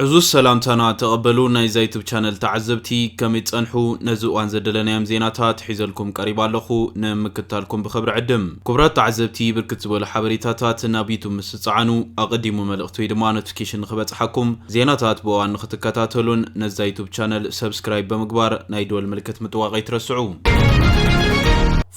عزوز سلامتنا تقبلونا ناي يوتيوب channel تعزبتي كم يتصنحو نزوان زدلنا يم زيناتات حيزلكم قريبا لخو نمكتالكم بخبر عدم كبرات تعزبتي بركت زبول حبريتاتات نابيتو مسصعانو اقدمو ملقتو يدما نوتيفيكيشن خبصحكم زيناتات بوان نختكتاتلون نزا يوتيوب channel سبسكرايب بمغبار ناي دول ملكت متواقي ترسعو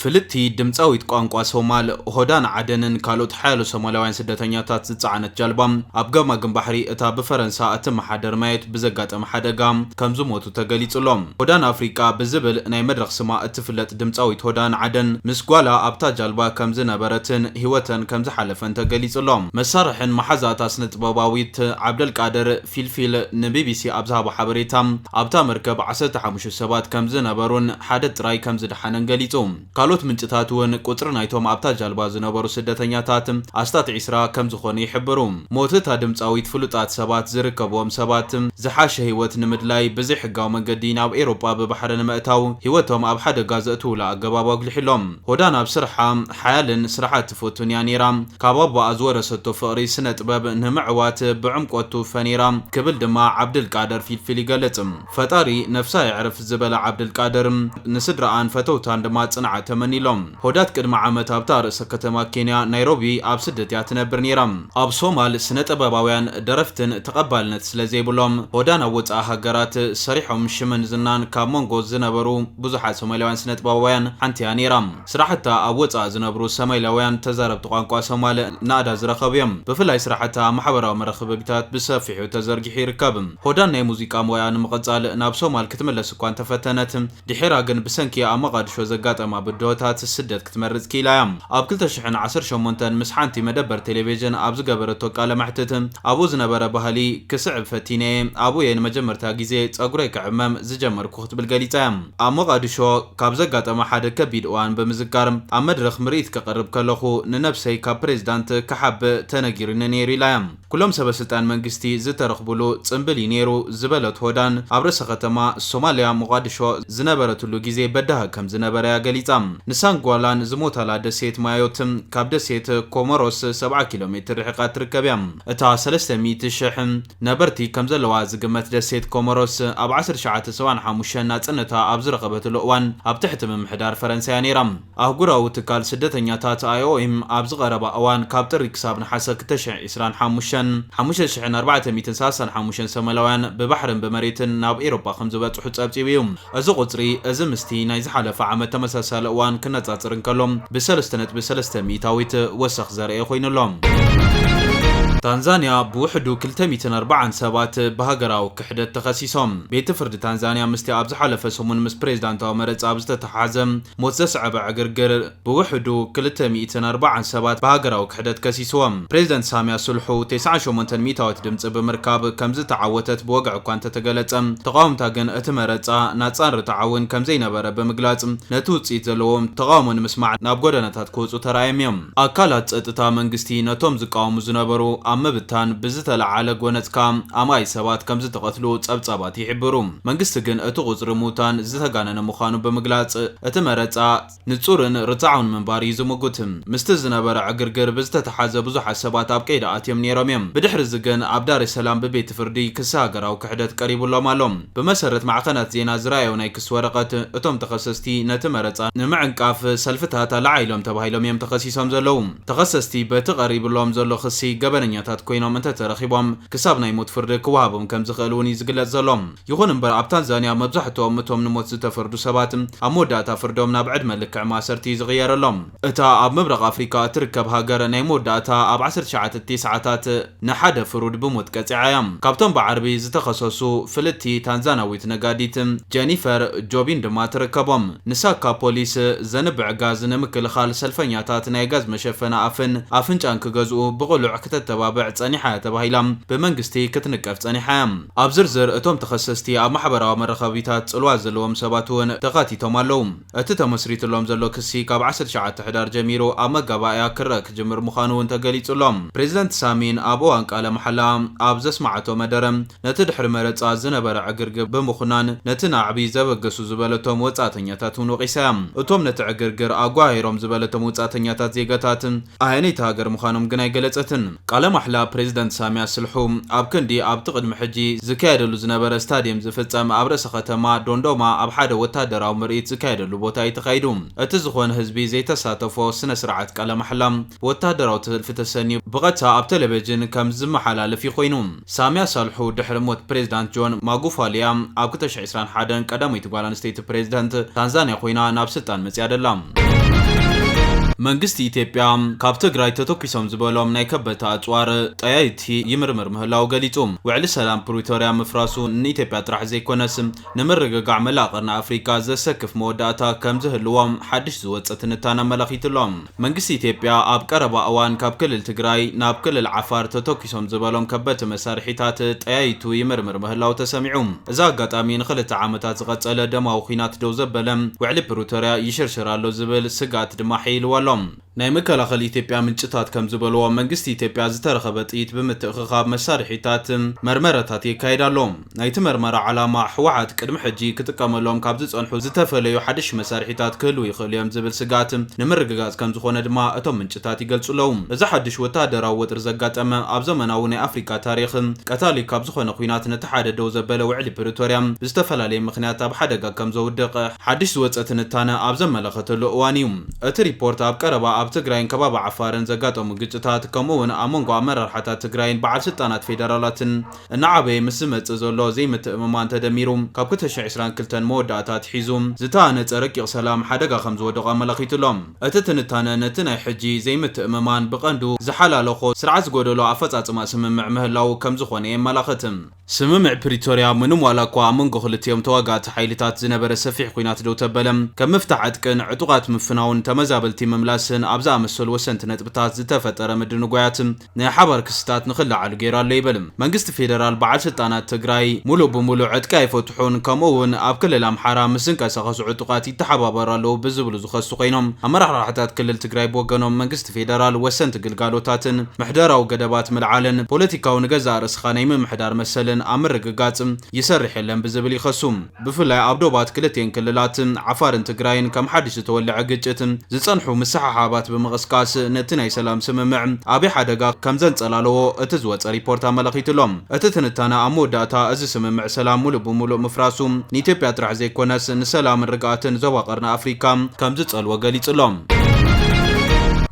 فلتي دمصاويت قانقوا سومال هودان عدنن كالوت حالو سومالوان سدتنياتات زصعنت جالبام ابغما غنبحري اتا بفرنسا اتم حدر مايت بزغاطم حدغام كمزو موتو تغليصلوم هودان افريكا بزبل ناي مدرخ سما اتفلت دمصاويت هودان عدن مسغوالا ابتا جالبا كمز نبرتن هيوتن كمز حلفن تغليصلوم مسارحن محزات اسنت باباويت عبد القادر فيلفيل نبي بي سي ابزها حبريتام ابتا مركب 15 سبات كمز نبرون حدت راي كمز دحنن غليصوم كالوت منطتاتون قطر نايتوم ابتا جالبا زنبرو سدتنياتاتم استات عسرا كم زخون يحبروم موتتا دمصاويت فلطات سبات زركبوم سباتم زحاش هيوت نمدلاي بزي حقاو منقدين اب ايروبا ببحر مأتاو هيوتهم اب حدا غازتو لا غبابا غلحلوم هودانا بسرحه حيالن سرحات فوتون يانيرام كابابا ازور ستو فقري سنه طباب نمعوات بعمقوتو فنيرام كبل دما عبد القادر فيلفيل يغلطم فطاري نفسا يعرف زبل عبد القادر نسدران فتوتان دما صنعه تمنيلوم هودات قدم عامت ابتار سكتما كينيا نيروبي اب سدت ياتنبر نيرام اب صومال سنه طباباوያን درفتن تقبلنت سلازيبلوم هودان وصا هاغرات سريحهم شمن زنان كامونغو زنبرو بزحات سوماليوان سنه طباباوያን حنتيا نيرام سراحتا اب وصا زنبرو سمايلاوያን تزارب تقانقوا سومال نادا زرخبيم بفلاي سراحتا محبراو مرخببيتات بسفيحو تزرغي يركبم هودان ناي موزيقا مويان مقصال ناب صومال كتملس كوان تفتنت دحيرا غن بسنكي امقادشو زغاطما بدوتات السدت كتمرز كيلايام اب كلتا شحن 10 مونتن مسحانتي مدبر تلفزيون اب زغبرتو قال محتتم ابو زنبره بهالي كسعب فتينه ابو ين مجمرتا غيزه صغري كعمم زجمر كوخت بالغليطام امقادشو كاب زغاطما حدا كبيد وان بمزكارم ام مدرخ مريت كقرب كلخو ننفسي كبريزيدنت كحب تنغيرن نيري لايام كلهم سبسلطان منغستي زترخبلو صنبلي نيرو زبلت هودان ابرس ختما سوماليا مقادشو زنبرتلو غيزه بدها كم زنبره يغليطام نسانغوالان زموتالا دسيت مايوتم كاب دسيت كوموروس 7 كيلومتر رحقات ركبيام اتا 300 شحن نبرتي كمزلوا زقمت دسيت كوموروس اب 10 شعات سوان حموشنا صنتا اب زرقبت لوان اب تحت ممحدار فرنسا نيرام اغوراو تكال سدتنياتات ايو ام اب زغربا اوان كاب طريق سابن حسك تشع اسران حموشن 450 سملاوان ببحر بمريتن ناب ايروبا خمس بصحو صبصيبيوم از قطري از مستي ناي زحلف عام تمساسل وان كنصاصرن كلهم بسلسته ميتاويت وسخ زرعي خوينلهم تنزانيا بوحدو 204 سبات بهاجراو كحدت تخصيصهم بيت فرد تنزانيا مستي ابز حلف سمون مس بريزيدنت امرص ابز تحازم موزسعب عغرغر بوحدو 204 سبات بهاجراو كحدت كسيسوم بريزيدنت ساميا سلحو 9 ميتاوت دمص بمركاب كمز تعوتت بوقع كانت تغلصم تقاومتا غن اتمرصا ناصار تعاون كمزي نبره بمغلاص نتوصيت زلوم تقاومن مسمع ناب غدنات كوصو ترايميم اكالات صطتا منغستي نتوم زقاوم زنبرو امبتان بزتل على غونتكام اماي سبات كمز تقتلو صبصبات يحبروم منغست جن اتو قصر موتان زتغانن مخانو بمغلاص اتمرصا نصورن رصعون منباري زمغوتم مستزنبر عغرغر بزتتحاز بزو حسابات ابقيدا اتيم نيراميم بدحر زغن عبدار السلام ببيت فردي كساغراو كحدت قريب لومالوم بمسرت معقنات زينا زرايو ناي كس ورقت اتم تخصصتي نتمرصا نمعنقاف سلفتها لعيلوم تبايلوم يم تخصيصهم زلوم تخصصتي بتقريب لوم زلو خسي غبنኛ ታት ኮይኖም እንተተረኺቦም ክሳብ ናይ ሞት ፍርዲ ክዋሃቦም ከም ዝኽእሉን ይዝግለጽ ዘሎም ይኹን እምበር ኣብ ታንዛንያ መብዛሕትኦም እቶም ንሞት ዝተፈርዱ ሰባት ኣብ መወዳእታ ፍርዶም ናብ ዕድመ ልክዕ ማሰርቲ ዝቕየረሎም እታ ኣብ ምብራቕ ኣፍሪካ እትርከብ ሃገር ናይ መወዳእታ ኣብ 19 ሰዓታት ንሓደ ፍሩድ ብሞት ቀፂዓያ ካብቶም ብዓርቢ ዝተኸሰሱ ፍልቲ ታንዛናዊት ነጋዲት ጀኒፈር ጆቢን ድማ ትርከቦም ንሳካ ፖሊስ ዘንብዕ ጋዝ ንምክልኻል ሰልፈኛታት ናይ ጋዝ መሸፈና ኣፍንጫን ክገዝኡ ብቕሉዕ ከተተባብዕ ጸኒሓ ተባሂላም በመንግስቲ ክትንቀፍ ጸኒሓም ኣብ ዝርዝር እቶም ተኸሰስቲ ኣብ ማሕበራዊ መራኸቢታት ጽልዋ ዘለዎም ሰባትን ተኻቲቶም ኣለዉ እቲ ተመስሪትሎም ዘሎ ክሲ ካብ 19 ሕዳር ጀሚሩ ኣብ መጋባእያ ክረአ ክጅምር ምዃኑን ተገሊጹሎም ፕሬዚደንት ሳሚን ኣብ እዋን ቃለ መሓላ ኣብ ዘስማዓቶ መደረ ነቲ ድሕሪ መረጻ ዝነበረ ዕግርግር ብምኹናን ነቲ ናዕቢ ዘበገሱ ዝበለቶም ወጻተኛታትን ወቂሳም እቶም ነቲ ዕግርግር ኣጓሂሮም ዝበለቶም ወጻተኛታት ዜጋታት ኣየነይቲ ሃገር ምዃኖም ግን ኣይገለጸትን ቃለ ማሕላ ፕሬዝዳንት ሳሚያ ስልሑ ኣብ ክንዲ ኣብ ትቅድሚ ሕጂ ዝካየደሉ ዝነበረ ስታዲየም ዝፍጸም ኣብ ርእሰ ከተማ ዶንዶማ ኣብ ሓደ ወታደራዊ ምርኢት ዝካየደሉ ቦታ ይተኻይዱ እቲ ዝኾነ ህዝቢ ዘይተሳተፎ ስነ ስርዓት ቃለ ማሕላ ወታደራዊ ትህልፊ ተሰንዩ ብቐጥታ ኣብ ቴሌቪዥን ከም ዝመሓላለፍ ኮይኑ ሳሚያ ስልሑ ድሕሪ ሞት ፕሬዝዳንት ጆን ማጉፋሊያ ኣብ 2021 ቀዳመይቲ ጓል ኣንስተይቲ ፕሬዝዳንት ታንዛንያ ኮይና ናብ ስልጣን መጽያ ደላ መንግስቲ ኢትዮጵያ ካብ ትግራይ ተተኪሶም ዝበሎም ናይ ከበታ ኣጽዋር ጠያይቲ ይምርምር ምህላው ገሊጹ ውዕሊ ሰላም ፕሪቶሪያ ምፍራሱ ንኢትዮጵያ ጥራሕ ዘይኮነስ ንምርግጋዕ መላቕርና ኣፍሪካ ዘሰክፍ መወዳእታ ከም ዝህልዎም ሓድሽ ዝወፀ ትንታነ ኣመላኺቱሎም መንግስቲ ኢትዮጵያ ኣብ ቀረባ እዋን ካብ ክልል ትግራይ ናብ ክልል ዓፋር ተተኪሶም ዝበሎም ከበቲ መሳርሒታት ጠያይቱ ይምርምር ምህላው ተሰሚዑ እዚ ኣጋጣሚ ንኽልተ ዓመታት ዝቐጸለ ደማዊ ኩናት ደው ዘበለ ውዕሊ ፕሪቶሪያ ይሽርሽራሎ ዝብል ስጋት ድማ ሒልዋሎ ናይ መከላኸሊ ኢትዮጵያ ምንጭታት ከም ዝበልዎ መንግስቲ ኢትዮጵያ ዝተረኸበ ጥይት ብምትእኽኻብ መሳርሒታት መርመረታት ይካየዳሎ ናይቲ መርመራ ዓላማ ሕወሓት ቅድሚ ሕጂ ክጥቀመሎም ካብ ዝጸንሑ ዝተፈለዩ ሓድሽ መሳርሒታት ክህሉ ይኽእሉ እዮም ዝብል ስጋት ንምርግጋጽ ከም ዝኾነ ድማ እቶም ምንጭታት ይገልጹለው እዚ ሓድሽ ወታደራዊ ወጥሪ ዘጋጠመ ኣብ ዘመናዊ ናይ ኣፍሪካ ታሪኽ ቀታሊ ካብ ዝኾነ ኩናት ነቲ ሓደ ደው ዘበለ ውዕሊ ፕሪቶሪያ ብዝተፈላለየ ምኽንያት ኣብ ሓደጋ ከም ዘውድቕ ሓድሽ ዝወፀ ትንታነ ኣብ ዘመላኸተሉ እዋን እዩ እቲ ሪፖርት ኣብ ቀረባ ኣብ ትግራይን ከባቢ ዓፋርን ዘጋጠሙ ግጭታት ከምኡውን ኣብ መንጎ ኣመራርሓታት ትግራይን በዓል ስልጣናት ፌደራላትን እናዓበየ ምስ መጽእ ዘሎ ዘይምትእምማን ተደሚሩ ካብ 2022 መወዳእታት ሒዙ ዝተሃነፀ ረቂቕ ሰላም ሓደጋ ከም ዝወደቐ ኣመላኺቱሎም እቲ ትንታነ ነቲ ናይ ሕጂ ዘይምትእምማን ብቐንዱ ዝሓላለኾ ስርዓት ዝጎደሎ ኣፈጻጽማ ስምምዕ ምህላው ከም ዝኾነ የመላኽት ስምምዕ ፕሪቶሪያ ምንም ዋላ እኳ ኣብ መንጎ ክልቲኦም ተዋጋእቲ ሓይልታት ዝነበረ ሰፊሕ ኩናት ደው ተበለ ከም ምፍታሕ ዕጥቅን ዕጡቓት ምፍናውን ተመዛበልቲ ምምላስን ኣብ ዝኣመሰሉ ወሰንቲ ነጥብታት ዝተፈጠረ ምድንጓያት ናይ ሓባር ክስታት ንኽላዓሉ ገይራሎ ይብል መንግስቲ ፌደራል በዓል ስልጣናት ትግራይ ሙሉእ ብሙሉእ ዕጥቂ ኣይፈትሑን ከምኡውን ኣብ ክልል ኣምሓራ ምስ ዝንቀሳቐሱ ዕጡቓት ይተሓባበራሉ ብዝብሉ ዝኸሱ ኮይኖም ኣመራርሓታት ክልል ትግራይ ብወገኖም መንግስቲ ፌደራል ወሰንቲ ግልጋሎታትን ምሕደራዊ ገደባት ምልዓልን ፖለቲካዊ ንገዛእ ርእስኻ ናይ ምምሕዳር መሰልን ኣብ ምርግጋጽ ይሰርሕ የለን ብዝብል ይኸሱ ብፍላይ ኣብ ዶባት ክልቲአን ክልላት ዓፋርን ትግራይን ከም ሓድሽ ዝተወልዐ ግጭት ዝጸንሑ ምስሓሓባት ብምቕስቃስ ነቲ ናይ ሰላም ስምምዕ ዓብዪ ሓደጋ ከም ዘንጸላለዎ እቲ ዝወፀ ሪፖርት ኣመላኺቱሎም እቲ ትንታነ ኣብ መወዳእታ እዚ ስምምዕ ሰላም ሙሉእ ብሙሉእ ምፍራሱ ንኢትዮጵያ ጥራሕ ዘይኮነስ ንሰላምን ርግኣትን ዞባ ቀርኒ ኣፍሪካ ከም ዝጸልዎ ገሊጹሎም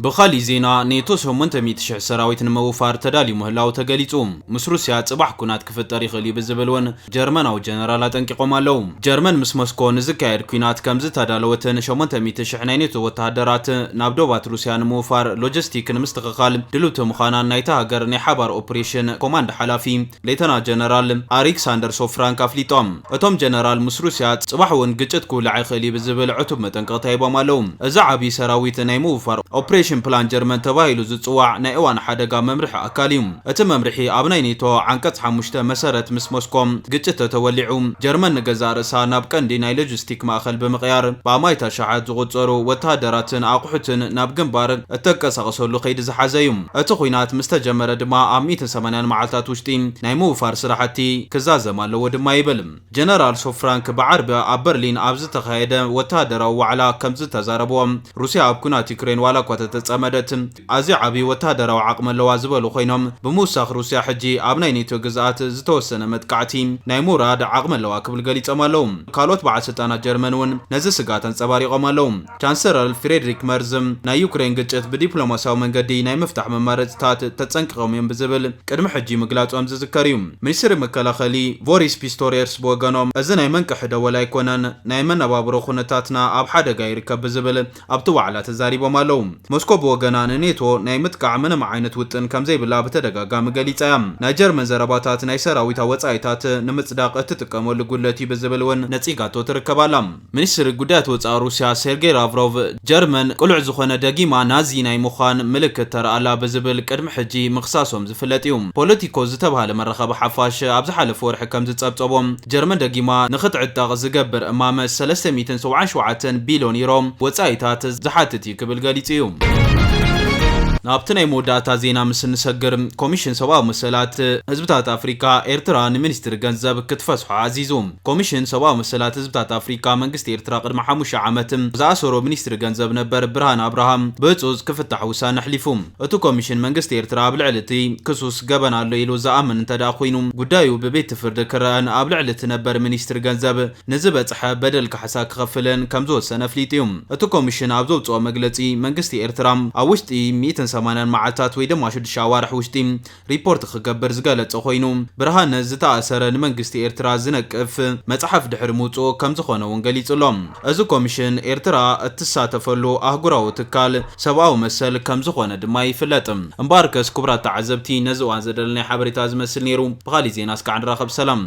ብኻሊእ ዜና ኔቶ 800,000 ሰራዊት ንምውፋር ተዳልዩ ምህላው ተገሊጹ ምስ ሩስያ ጽባሕ ኩናት ክፍጠር ይኽእል እዩ ብዝብል እውን ጀርመናዊ ጀነራል ኣጠንቂቖም ኣለው ጀርመን ምስ ሞስኮ ንዝካየድ ኩናት ከም ዝተዳለወትን 800,000 ናይ ኔቶ ወተሃደራት ናብ ዶባት ሩስያ ንምውፋር ሎጂስቲክ ንምስትኽኻል ድልውቲ ምዃናን ናይቲ ሃገር ናይ ሓባር ኦፕሬሽን ኮማንድ ሓላፊ ሌተና ጀነራል ኣሌክሳንደር ሶፍራንክ ኣፍሊጦም እቶም ጀነራል ምስ ሩስያ ጽባሕ እውን ግጭት ክውላዕ ይኽእል እዩ ብዝብል ዕቱብ መጠንቀቕታ ሂቦም ኣለው እዚ ዓብዪ ሰራዊት ናይ ምውፋር ኦፕሬሽን ፕላን ጀርመን ተባሂሉ ዝጽዋዕ ናይ እዋን ሓደጋ መምርሒ ኣካል እዩ እቲ መምርሒ ኣብ ናይ ኔቶ ዓንቀጽ 5 መሰረት ምስ ሞስኮ ግጭት ተተወሊዑ ጀርመን ንገዛእ ርእሳ ናብ ቀንዲ ናይ ሎጂስቲክ ማእኸል ብምቕያር ብኣማይታ ሸሓት ዝቑጸሩ ወተሃደራትን ኣቑሑትን ናብ ግንባር እተንቀሳቐሰሉ ከይዲ ዝሓዘ እዩ እቲ ኩናት ምስ ተጀመረ ድማ ኣብ 180 መዓልታት ውሽጢ ናይ ምውፋር ስራሕቲ ክዛዘም ኣለዎ ድማ ይብል ጀነራል ሶፍራንክ ብዓርቢ ኣብ በርሊን ኣብ ዝተኻየደ ወተሃደራዊ ዋዕላ ከም ዝተዛረብዎ ሩስያ ኣብ ኩናት ዩክሬን ዋላ እኳ ተጸመደት ኣዝዩ ዓብዪ ወተሃደራዊ ዓቕሚ ኣለዋ ዝበሉ ኮይኖም ብምውሳኽ ሩስያ ሕጂ ኣብ ናይ ኔቶ ግዝኣት ዝተወሰነ መጥቃዕቲ ናይ ሙራድ ዓቕሚ ኣለዋ ክብል ገሊፆም ኣለው ካልኦት በዓል ስልጣናት ጀርመን እውን ነዚ ስጋት አንጸባሪቖም ኣለው ቻንሰለር ፍሬድሪክ መርዝ ናይ ዩክሬን ግጭት ብዲፕሎማሲያዊ መንገዲ ናይ ምፍታሕ መማረፅታት ተጸንቂቖም እዮም ብዝብል ቅድሚ ሕጂ ምግላጾም ዝዝከር እዩ ሚኒስትሪ መከላኸሊ ቦሪስ ፒስቶሪየርስ ብወገኖም እዚ ናይ መንቅሒ ደወል ኣይኮነን ናይ መነባብሮ ኩነታትና ኣብ ሓደጋ ይርከብ ብዝብል ኣብቲ ዋዕላ ተዛሪቦም ኣለው ሞስኮ ብወገና ንኔቶ ናይ ምጥቃዕ ምንም ዓይነት ውጥን ከም ዘይብላ ብተደጋጋሚ ገሊጻ እያ ናይ ጀርመን ዘረባታት ናይ ሰራዊት ወጻኢታት ንምጽዳቕ እትጥቀመሉ ጉለቲ ብዝብል እውን ነጺጋቶ ትርከባላ ሚኒስትሪ ጉዳያት ወጻኢ ሩስያ ሴርጌይ ላቭሮቭ ጀርመን ቁልዕ ዝኾነ ደጊማ ናዚ ናይ ምዃን ምልክት ተረኣላ ብዝብል ቅድሚ ሕጂ ምኽሳሶም ዝፍለጥ እዩ ፖለቲኮ ዝተባሃለ መራኸቢ ሓፋሽ ኣብ ዝሓለፈ ወርሒ ከም ዝጸብጸቦም ጀርመን ደጊማ ንኽትዕጠቕ ዝገብር እማመ 377 ቢልዮን ዩሮ ወጻኢታት ዝሓትት እዩ ክብል ገሊጹ እዩ ናብትናይ ሞዳታ ዜና ምስን ሰገር ኮሚሽን ሰብአዊ መሰላት ህዝብታት አፍሪካ ኤርትራ ሚኒስትር ገንዘብ ክትፈስሑ አዚዙ ኮሚሽን ሰብአዊ መሰላት ህዝብታት አፍሪካ መንግስት ኤርትራ ቅድመ 5 ዓመት ዝኣሰሮ ሚኒስትር ገንዘብ ነበር ብርሃን አብርሃም ብፁዝ ክፍታሕ ውሳነ ሕሊፉ እቱ ኮሚሽን መንግስት ኤርትራ ብልዕልቲ ክሱስ ገበን ኣሎ ኢሉ ዝኣምን እንተዳ ኮይኑ ጉዳዩ በቤት ፍርድ ክረአን ኣብ ልዕልቲ ነበር ሚኒስትር ገንዘብ ንዝበጽሐ በደል ካሕሳ ክኸፍልን ከም ዝወሰነ ፍሊጥዩ እቱ ኮሚሽን ኣብ ዘውፅኦ መግለጺ መንግስት ኤርትራ ኣብ ውሽጢ 180 መዓልታት ወይ ድማ 6 ኣዋርሕ ውሽጢ ሪፖርት ክገብር ዝገለጸ ኮይኑ ብርሃን ዝተኣሰረ ንመንግስቲ ኤርትራ ዝነቅፍ መጽሓፍ ድሕሪ ምውፅኦ ከም ዝኾነ እውን ገሊጹሎም እዚ ኮሚሽን ኤርትራ እትሳተፈሉ ኣህጉራዊ ትካል ሰብኣዊ መሰል ከም ዝኾነ ድማ ይፍለጥ እምበር ከስ ክቡራት ተዓዘብቲ ነዚ እዋን ዘደለናይ ሓበሬታ ዝመስል ነይሩ ብኻሊእ ዜና እስካዕ ንራኸብ ሰላም